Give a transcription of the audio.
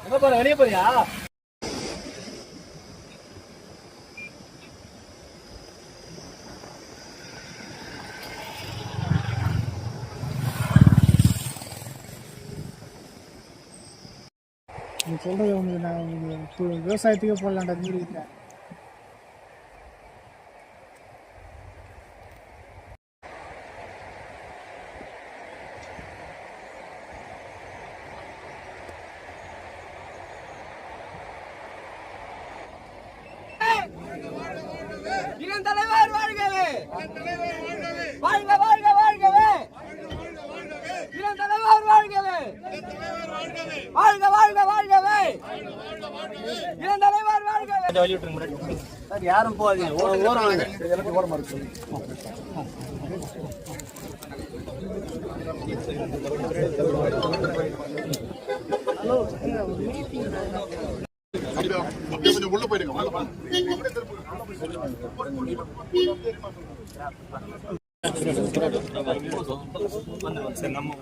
என்ன போற வெளியே போறியா? நீ சொல்றது உங்களுக்கு நான் உங்களுக்கு விவசாயத்துக்கே போடலான்டா இருக்கேன். தலைவர் வாழ்கவே, வாழ்க வாழ்க வாழ்கவே, இளம் தலைவர் வாழ்கவே, வாழ்க வாழ்க வாழ்கவே, இளம் தலைவர் வாழ்கவே. யாரும் போகாதீங்க, ஓரமா இருக்கு. அப்படியே கொஞ்சம் உள்ள போயிடுங்க. நம்ம